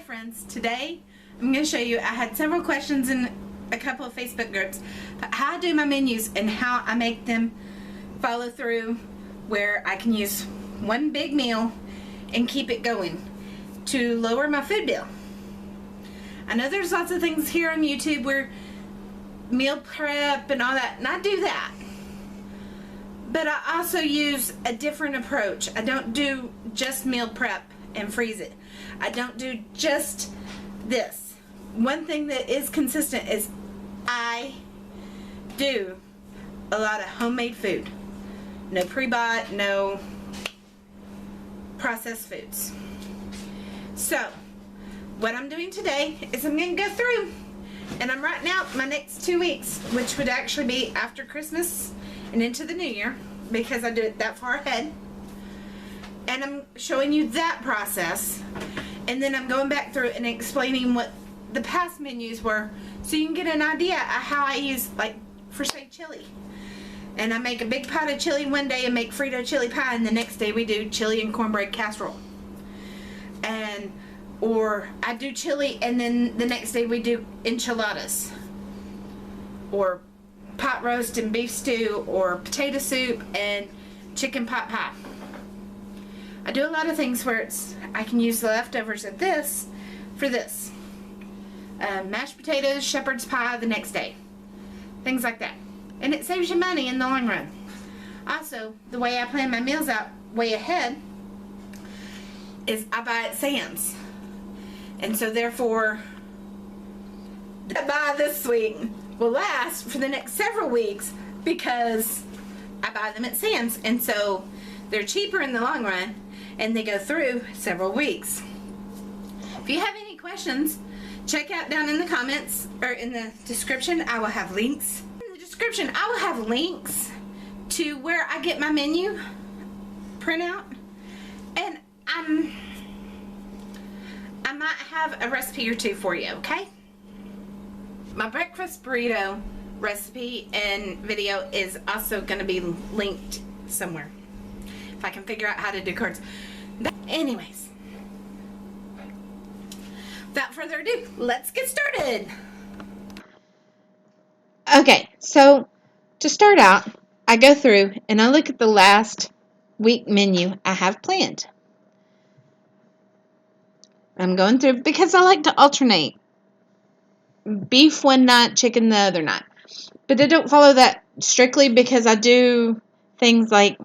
friends, today I'm going to show you, I had several questions in a couple of Facebook groups, how I do my menus and how I make them follow through where I can use one big meal and keep it going to lower my food bill. I know there's lots of things here on YouTube where meal prep and all that, and I do that. But I also use a different approach. I don't do just meal prep and freeze it. I don't do just this. One thing that is consistent is I do a lot of homemade food. No pre-bought, no processed foods. So, what I'm doing today is I'm going to go through and I'm writing out my next 2 weeks, which would actually be after Christmas and into the new year, because I do it that far ahead. And I'm showing you that process, and then I'm going back through and explaining what the past menus were, so you can get an idea of how I use, like, for say chili. And I make a big pot of chili one day and make Frito chili pie, and the next day we do chili and cornbread casserole. Or I do chili and then the next day we do enchiladas, or pot roast and beef stew, or potato soup and chicken pot pie. I do a lot of things where I can use the leftovers of this for this. Mashed potatoes, shepherd's pie the next day. Things like that. And it saves you money in the long run. Also, the way I plan my meals out way ahead is I buy at Sam's. And so therefore, the buy this week will last for the next several weeks because I buy them at Sam's. And so they're cheaper in the long run and they go through several weeks. If you have any questions, check out down in the comments or in the description. I will have links. In the description, I will have links to where I get my menu printout. And I might have a recipe or two for you, okay? My breakfast burrito recipe and video is also going to be linked somewhere, if I can figure out how to do cards. Anyways, without further ado, let's get started. Okay, so to start out, I go through and I look at the last week menu I have planned. I'm going through because I like to alternate. Beef one night, chicken the other night. But I don't follow that strictly because I do things like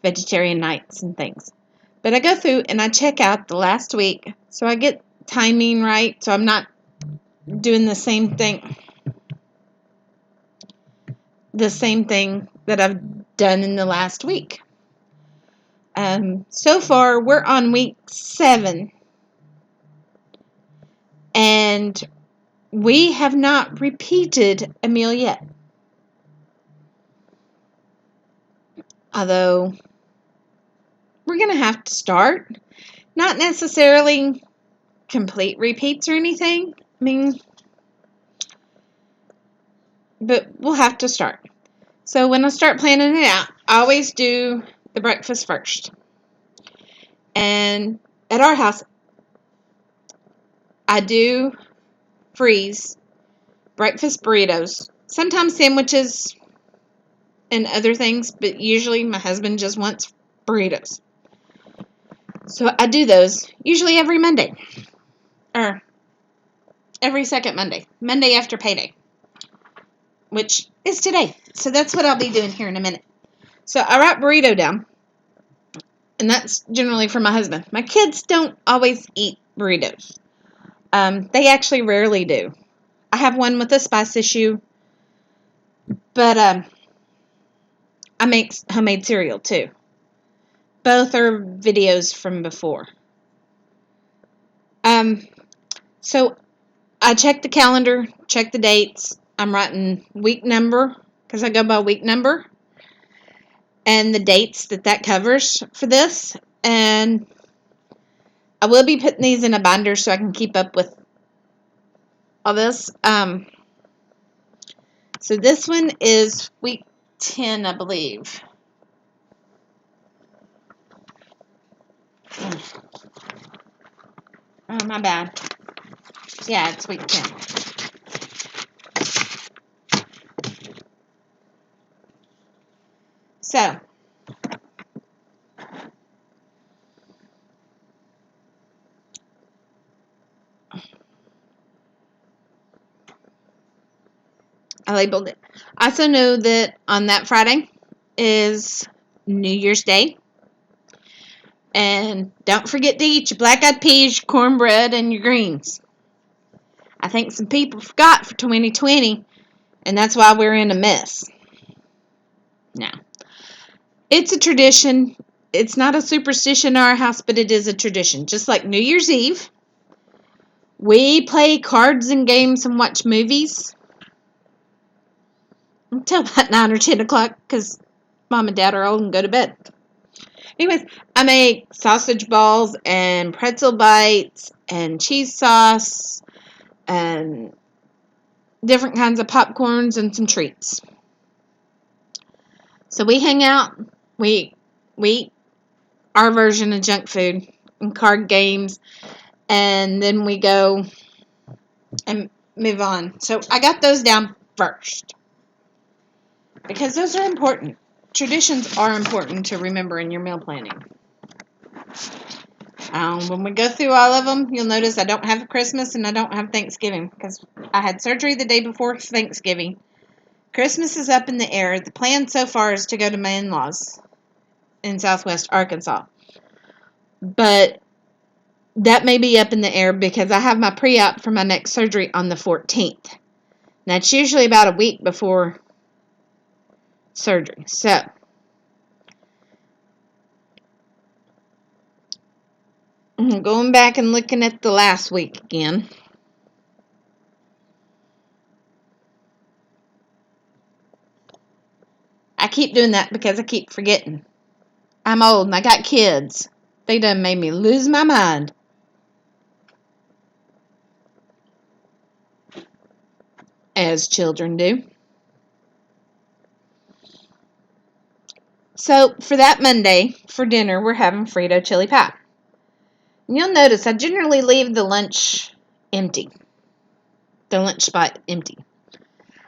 vegetarian nights and things. But I go through and I check out the last week so I get timing right, so I'm not doing the same thing that I've done in the last week. So far, we're on week 7. And we have not repeated a meal yet. Although, we're going to have to start. Not necessarily complete repeats or anything. But we'll have to start. So when I start planning it out, I always do the breakfast first. And at our house, I do freeze breakfast burritos, sometimes sandwiches and other things, but usually my husband just wants burritos. So I do those usually every Monday, or every second Monday after payday, which is today. So that's what I'll be doing here in a minute. So I write burrito down, and that's generally for my husband. My kids don't always eat burritos. They actually rarely do. I have one with a spice issue, but I make homemade cereal too. Both are videos from before. So I check the calendar, check the dates. I'm writing week number, because I go by week number, and the dates that covers for this. And I will be putting these in a binder so I can keep up with all this. So this one is week 10, I believe. Oh, my bad. Yeah, it's week 10. So, I labeled it. I also know that on that Friday is New Year's Day. And don't forget to eat your black-eyed peas, your cornbread, and your greens. I think some people forgot for 2020, and that's why we're in a mess. Now, it's a tradition. It's not a superstition in our house, but it is a tradition. Just like New Year's Eve, we play cards and games and watch movies until about 9 or 10 o'clock because Mom and Dad are old and go to bed. Anyways, I make sausage balls and pretzel bites and cheese sauce and different kinds of popcorns and some treats. So we hang out, we eat our version of junk food and card games, and then we go and move on. So I got those down first because those are important. Traditions are important to remember in your meal planning. When we go through all of them, you'll notice I don't have Christmas and I don't have Thanksgiving because I had surgery the day before Thanksgiving. Christmas is up in the air. The plan so far is to go to my in-laws in Southwest Arkansas. But that may be up in the air because I have my pre-op for my next surgery on the 14th. That's usually about a week before surgery. So, I'm going back and looking at the last week again. I keep doing that because I keep forgetting. I'm old and I got kids. They done made me lose my mind. As children do. So, for that Monday, for dinner, we're having Frito chili pie. And you'll notice I generally leave the lunch empty. The lunch spot empty.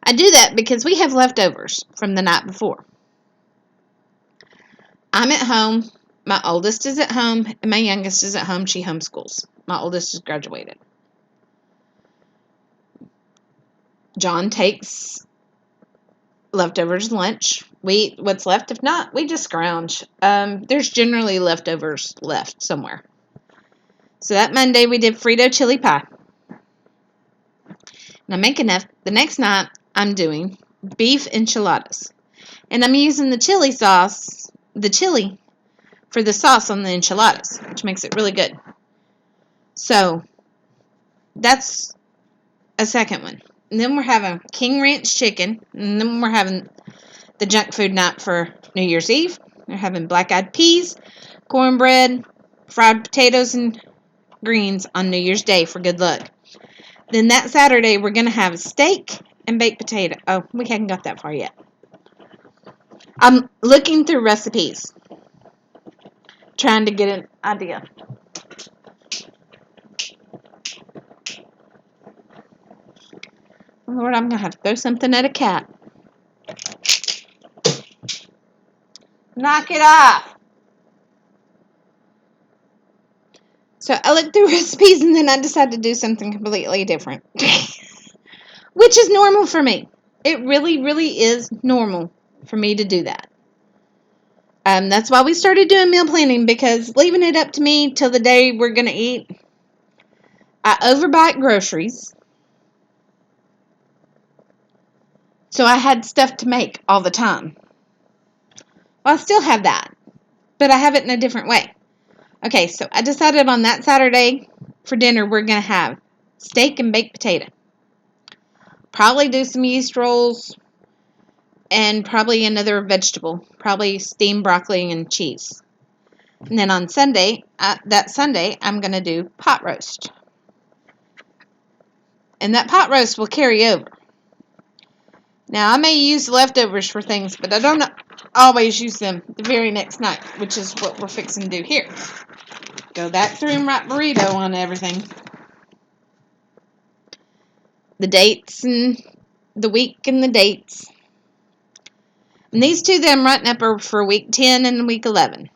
I do that because we have leftovers from the night before. I'm at home. My oldest is at home, and my youngest is at home. She homeschools. My oldest has graduated. John takes leftovers lunch. We eat what's left. If not, we just scrounge. There's generally leftovers left somewhere. So that Monday we did Frito chili pie. And I'm making enough. The next night I'm doing beef enchiladas. And I'm using the chili sauce, the chili, for the sauce on the enchiladas, which makes it really good. So that's a second one. And then we're having King Ranch chicken. And then we're having the junk food night for New Year's Eve. We're having black-eyed peas, cornbread, fried potatoes, and greens on New Year's Day for good luck. Then that Saturday, we're going to have a steak and baked potato. Oh, we haven't got that far yet. I'm looking through recipes, trying to get an idea. Lord, I'm going to have to throw something at a cat. Knock it off. So I looked through recipes and then I decided to do something completely different. Which is normal for me. It really, really is normal for me to do that. That's why we started doing meal planning, because leaving it up to me till the day we're going to eat, I overbuy groceries. So I had stuff to make all the time. Well, I still have that, but I have it in a different way. Okay, so I decided on that Saturday for dinner we're going to have steak and baked potato. Probably do some yeast rolls and probably another vegetable. Probably steamed broccoli and cheese. And then on Sunday, that Sunday, I'm going to do pot roast. And that pot roast will carry over. Now, I may use leftovers for things, but I don't always use them the very next night, which is what we're fixing to do here. Go back through and write burrito on everything. The dates and the week and the dates. And these two that I'm writing up are for week 10 and week 11.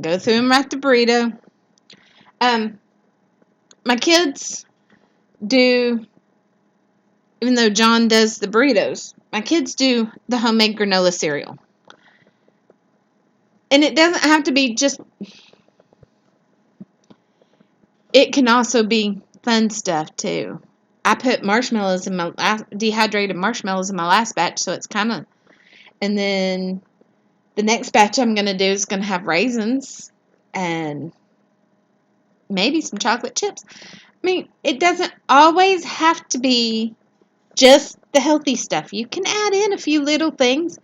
Go through and write the burrito. My kids do, even though John does the burritos, my kids do the homemade granola cereal. And it doesn't have to be just, it can also be fun stuff too. I put marshmallows in my dehydrated marshmallows in my last batch, so it's kind of, and then the next batch I'm going to do is going to have raisins and maybe some chocolate chips. I mean, it doesn't always have to be just the healthy stuff. You can add in a few little things,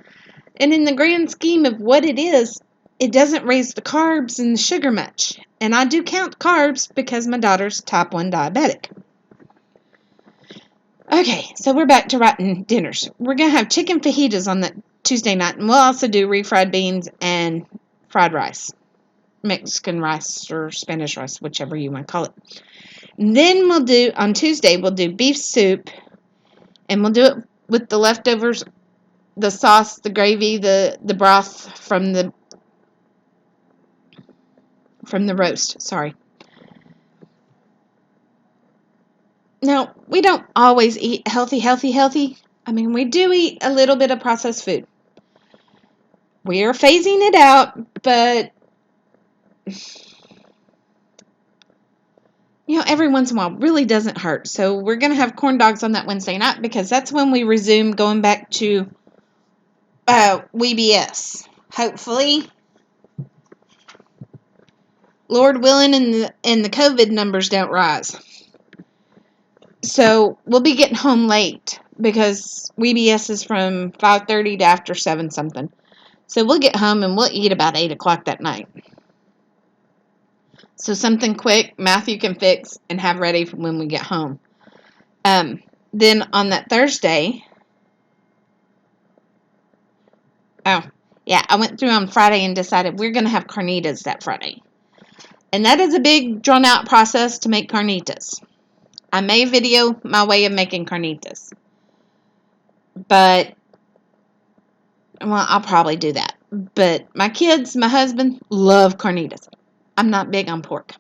and in the grand scheme of what it is, it doesn't raise the carbs and the sugar much. And I do count carbs because my daughter's type 1 diabetic. Okay, so we're back to writing dinners. We're going to have chicken fajitas on that Tuesday night, and we'll also do refried beans and fried rice. Mexican rice or Spanish rice, whichever you want to call it. And then on Tuesday, we'll do beef soup, and we'll do it with the leftovers, the sauce, the gravy, the broth from the roast. Sorry. Now, we don't always eat healthy. I mean, we do eat a little bit of processed food. We are phasing it out, but every once in a while really doesn't hurt. So we're going to have corn dogs on that Wednesday night because that's when we resume going back to WBS. Hopefully, Lord willing, and the COVID numbers don't rise. So we'll be getting home late because WBS is from 5:30 to after 7 something. So we'll get home and we'll eat about 8 o'clock that night. So something quick Matthew can fix and have ready for when we get home. Then on that Thursday, I went through on Friday and decided we're going to have carnitas that Friday. And that is a big drawn out process to make carnitas. I may video my way of making carnitas. But, well, I'll probably do that. But my kids, my husband, love carnitas. I'm not big on pork.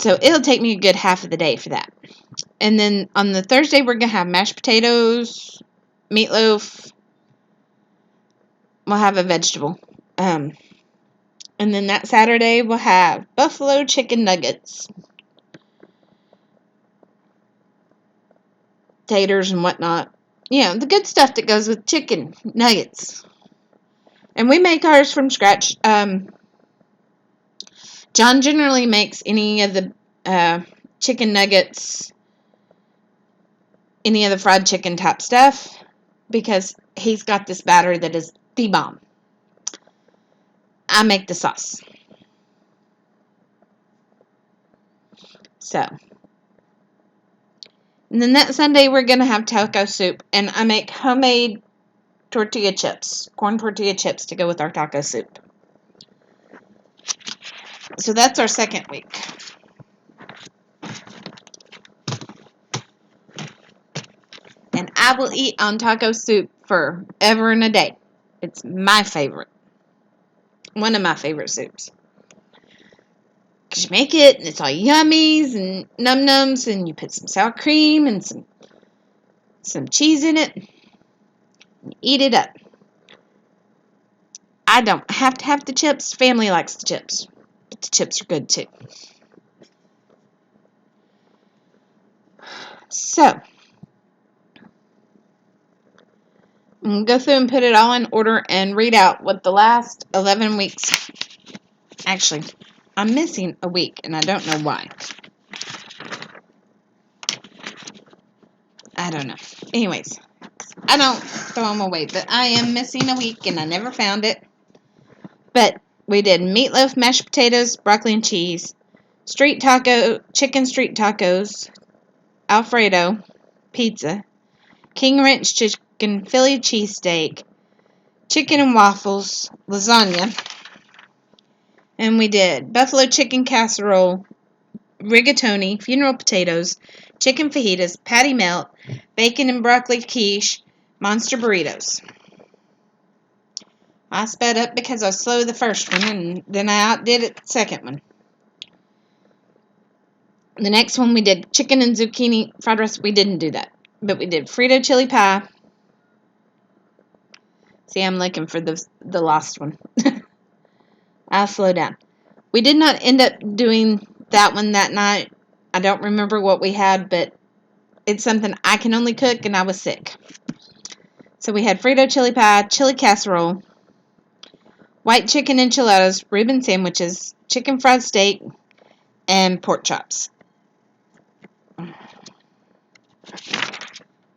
So it'll take me a good half of the day for that. And then on the Thursday, we're going to have mashed potatoes, meatloaf. We'll have a vegetable. And then that Saturday, we'll have buffalo chicken nuggets. Taters and whatnot. The good stuff that goes with chicken nuggets. And we make ours from scratch. John generally makes any of the chicken nuggets, any of the fried chicken type stuff, because he's got this batter that is the bomb. I make the sauce. So. And then that Sunday, we're going to have taco soup. And I make homemade tortilla chips, corn tortilla chips to go with our taco soup. So that's our second week. And I will eat on taco soup forever and a day. It's my favorite. One of my favorite soups. Because you make it, and it's all yummies and num-nums, and you put some sour cream and some cheese in it. And you eat it up. I don't have to have the chips. Family likes the chips. But the chips are good too. So, I'm going to go through and put it all in order and read out what the last 11 weeks. Actually, I'm missing a week, and I don't know why. I don't know. Anyways, I don't throw them away, but I am missing a week, and I never found it. But we did meatloaf, mashed potatoes, broccoli and cheese, chicken street tacos, Alfredo, pizza, King Ranch chicken, Philly cheesesteak, chicken and waffles, lasagna. And we did buffalo chicken casserole, rigatoni, funeral potatoes, chicken fajitas, patty melt, bacon and broccoli quiche, monster burritos. I sped up because I was slow the first one, and then I outdid it the second one. The next one we did chicken and zucchini fried rice. We didn't do that, but we did Frito chili pie. See, I'm looking for the last one. I'll slow down. We did not end up doing that one that night. I don't remember what we had, but it's something I can only cook, and I was sick. So we had Frito chili pie, chili casserole, white chicken enchiladas, Reuben sandwiches, chicken fried steak, and pork chops.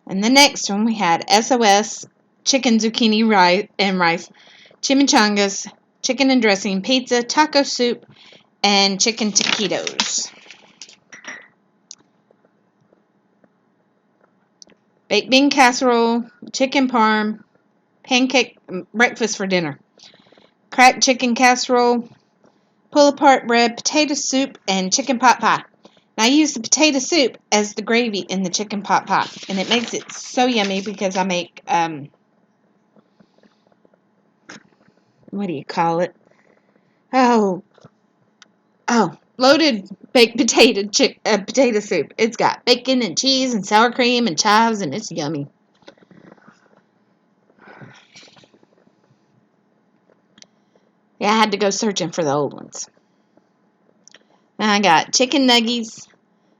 And the next one we had SOS, chicken zucchini rice, chimichangas, chicken and dressing, pizza, taco soup, and chicken taquitos. Baked bean casserole, chicken parm, pancake breakfast for dinner. Cracked chicken casserole, pull-apart bread, potato soup, and chicken pot pie. Now, I use the potato soup as the gravy in the chicken pot pie, and it makes it so yummy because I make, what do you call it? Oh, loaded baked potato soup. It's got bacon and cheese and sour cream and chives, and it's yummy. Yeah, I had to go searching for the old ones. Now I got chicken nuggets,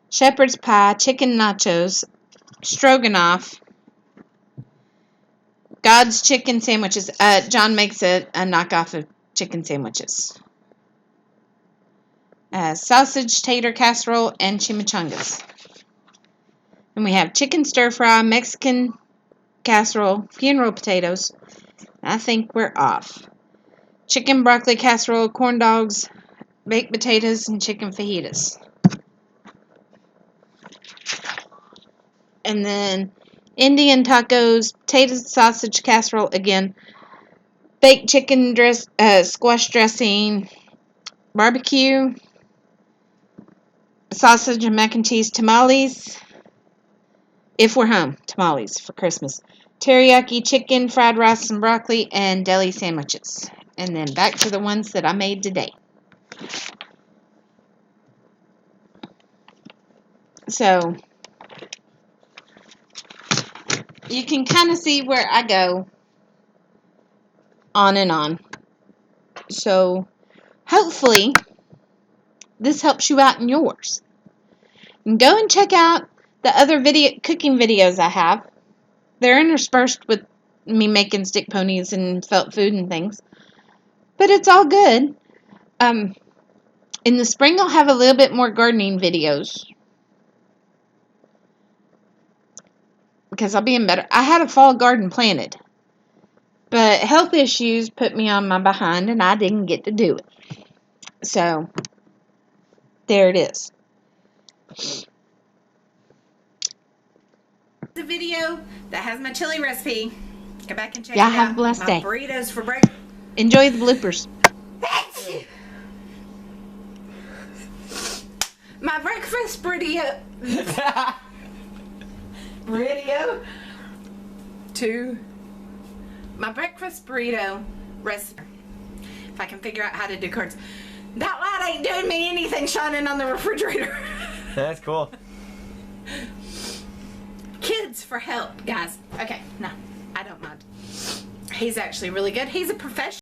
shepherd's pie, chicken nachos, stroganoff, God's chicken sandwiches. John makes a knockoff of chicken sandwiches. Sausage tater casserole and chimichangas. And we have chicken stir fry, Mexican casserole, funeral potatoes. I think we're off. Chicken broccoli casserole, corn dogs, baked potatoes, and chicken fajitas. And then Indian tacos, potato sausage casserole again, baked chicken squash dressing, barbecue, sausage and mac and cheese, tamales, if we're home, tamales for Christmas, teriyaki chicken, fried rice and broccoli, and deli sandwiches. And then back to the ones that I made today. So you can kind of see where I go on and on. So hopefully this helps you out in yours. And go and check out the other cooking videos I have. They're interspersed with me making stick ponies and felt food and things. But it's all good. In the spring I'll have a little bit more gardening videos. Because I'll be in better. I had a fall garden planted. But health issues put me on my behind and I didn't get to do it. So, there it is. The video that has my chili recipe. Go back and check Y'all it out. have a blessed day. Burritos for breakfast. Enjoy the bloopers. My breakfast burrito. My breakfast burrito recipe. If I can figure out how to do cards. That light ain't doing me anything shining on the refrigerator. That's cool. Kids for help, guys. Okay, no, I don't mind. He's actually really good. He's a professional.